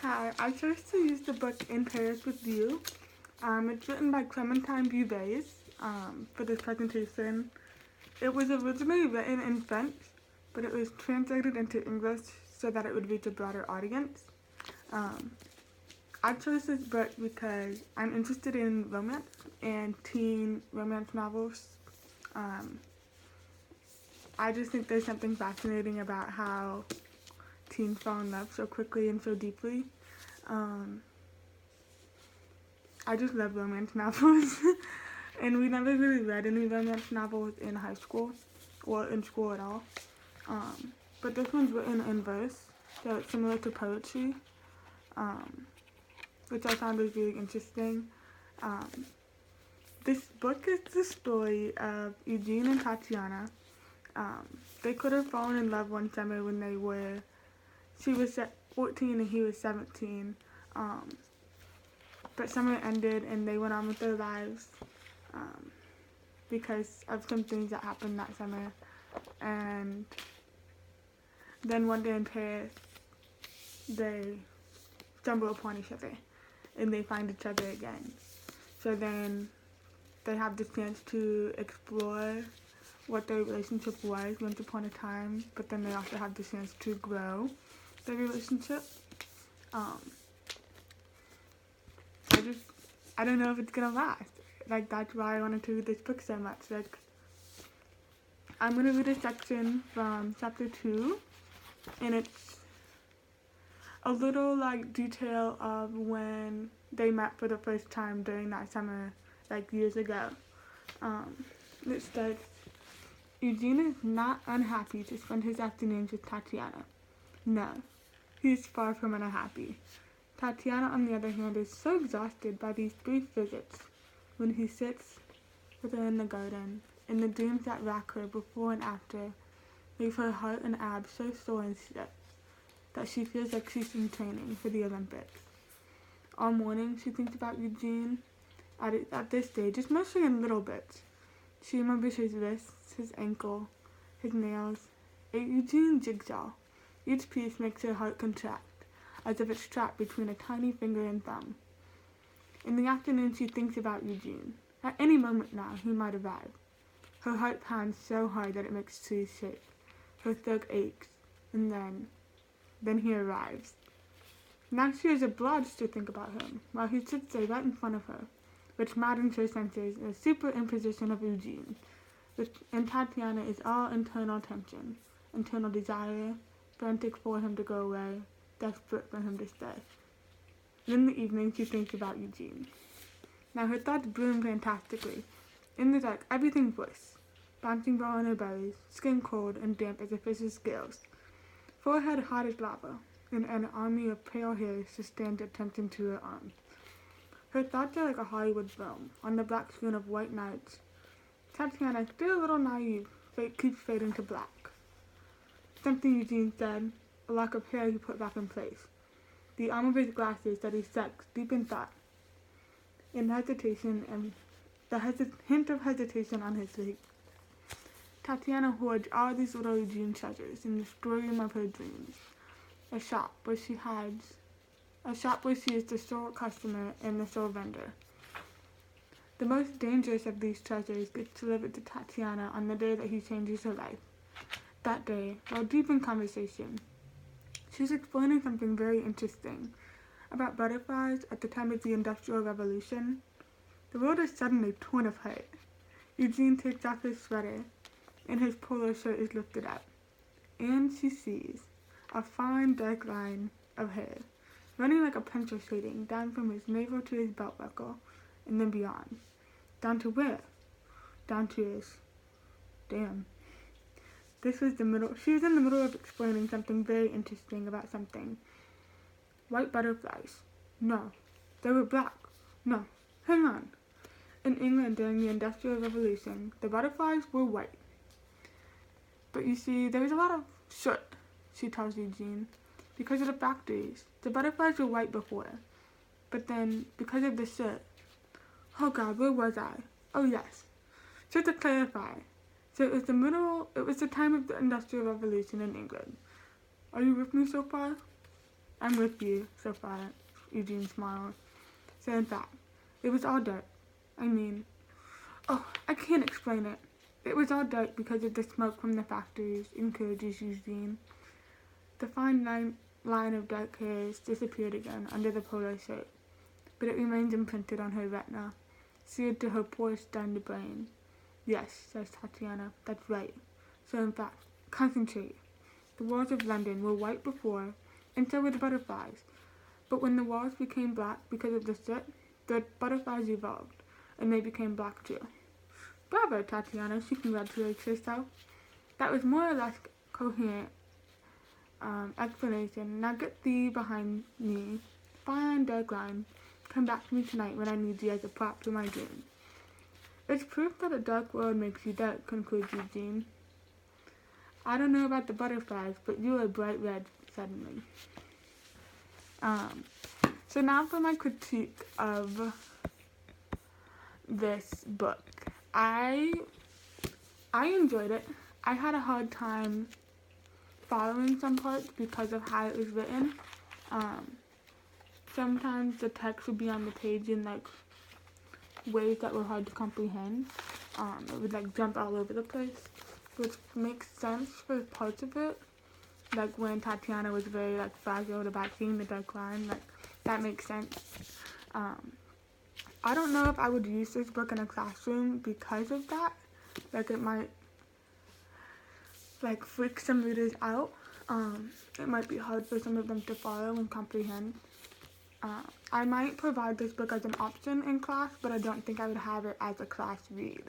Hi, I chose to use the book In Paris with You. It's written by Clementine Beauvais for this presentation. It was originally written in French, but it was translated into English so that it would reach a broader audience. I chose this book because I'm interested in romance and teen romance novels. I just think there's something fascinating about how teens fall in love so quickly and so deeply. I just love romance novels. And we never really read any romance novels in high school or in school at all. But this one's written in verse, so it's similar to poetry, which I found was really interesting. This book is the story of Eugene and Tatiana. They could have fallen in love one summer when she was 14 and he was 17. But summer ended and they went on with their lives because of some things that happened that summer. And then one day in Paris, they stumble upon each other and they find each other again. So then they have the chance to explore what their relationship was once upon a time, but then they also have the chance to grow their relationship. I don't know if it's gonna last. Like, that's why I wanted to read this book so much. Like, I'm gonna read a section from chapter 2, and it's a little, like, detail of when they met for the first time during that summer, like, years ago. It starts, Eugene is not unhappy to spend his afternoons with Tatiana. No, he is far from unhappy. Tatiana, on the other hand, is so exhausted by these brief visits when he sits with her in the garden, and the dreams that rack her before and after leave her heart and abs so sore and stiff that she feels like she's in training for the Olympics. All morning, she thinks about Eugene. At this stage, it's mostly in little bits. She remembers his wrists, his ankle, his nails, a Eugene jigsaw. Each piece makes her heart contract, as if it's trapped between a tiny finger and thumb. In the afternoon, she thinks about Eugene. At any moment now, he might arrive. Her heart pounds so hard that it makes trees shake. Her throat aches, and then he arrives. Now she is obliged to think about him, while he sits there right in front of her, which maddens her senses a superimposition of Eugene, and Tatiana is all internal tension, internal desire, frantic for him to go away, desperate for him to stay. In the evening, she thinks about Eugene. Now her thoughts bloom fantastically. In the dark, everything's worse. Bouncing ball on her belly, skin cold and damp as a fish's scales, forehead hot as lava, and an army of pale hairs sustained attention to her arms. Her thoughts are like a Hollywood film, on the black screen of white nights. Tatiana, still a little naive, keeps fading to black. Something Eugene said, a lock of hair he put back in place. The arm of his glasses that he sucks deep in thought. In hesitation and the hint of hesitation on his face. Tatiana hoards all these little Eugene treasures in the storeroom of her dreams. A shop where she is the sole customer and the sole vendor. The most dangerous of these treasures gets delivered to Tatiana on the day that he changes her life. That day, while deep in conversation, she's explaining something very interesting about butterflies at the time of the Industrial Revolution. The world is suddenly torn apart. Eugene takes off his sweater, and his polo shirt is lifted up. And she sees a fine dark line of hair, running like a pencil shading down from his navel to his belt buckle, and then beyond. Down to where? Down to his... Damn. She was in the middle of explaining something very interesting about something. White butterflies. No. They were black. No. Hang on. In England during the Industrial Revolution, the butterflies were white. But you see, there was a lot of soot, she tells Eugene, because of the factories. The butterflies were white before. But then, because of the soot... Oh God, where was I? Oh yes. So to clarify, so it was the time of the Industrial Revolution in England. Are you with me so far? I'm with you so far, Eugene smiled. So in fact, it was all dirt. I mean, oh, I can't explain it. It was all dirt because of the smoke from the factories, encourages Eugene. The fine line of dark hairs disappeared again under the polo shirt, but it remains imprinted on her retina, seared to her poor, stunned brain. Yes, says Tatiana, that's right. So in fact, concentrate. The walls of London were white before, and so were the butterflies. But when the walls became black because of the soot, the butterflies evolved, and they became black too. Bravo, Tatiana, she congratulates herself. That was more or less coherent explanation. Now get thee behind me. Fine dark line. Come back to me tonight when I need you as a prop for my dream. It's proof that a dark world makes you dark, concludes Eugene. I don't know about the butterflies, but you are bright red suddenly. So now for my critique of this book. I enjoyed it. I had a hard time following some parts because of how it was written. Sometimes the text would be on the page in like ways that were hard to comprehend. It would like jump all over the place, which makes sense for parts of it. Like when Tatiana was very like frazzled about seeing the dark line, like that makes sense. I don't know if I would use this book in a classroom because of that. Like it might like freak some readers out. It might be hard for some of them to follow and comprehend. I might provide this book as an option in class, but I don't think I would have it as a class read.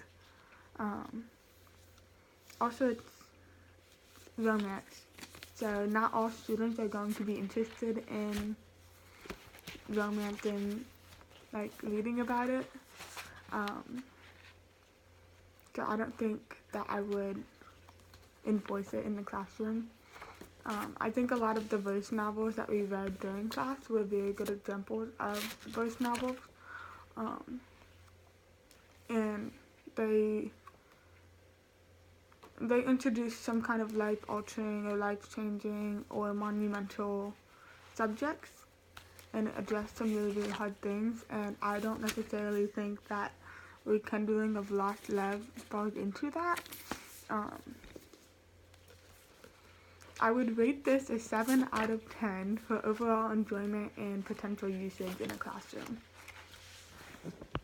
Also, it's romance, so not all students are going to be interested in romance and like reading about it. So I don't think that I would enforce it in the classroom. I think a lot of the verse novels that we read during class were very good examples of verse novels. And they introduced some kind of life-altering or life-changing or monumental subjects and addressed some really, really hard things. And I don't necessarily think that rekindling of lost love falls into that. I would rate this a 7 out of 10 for overall enjoyment and potential usage in a classroom.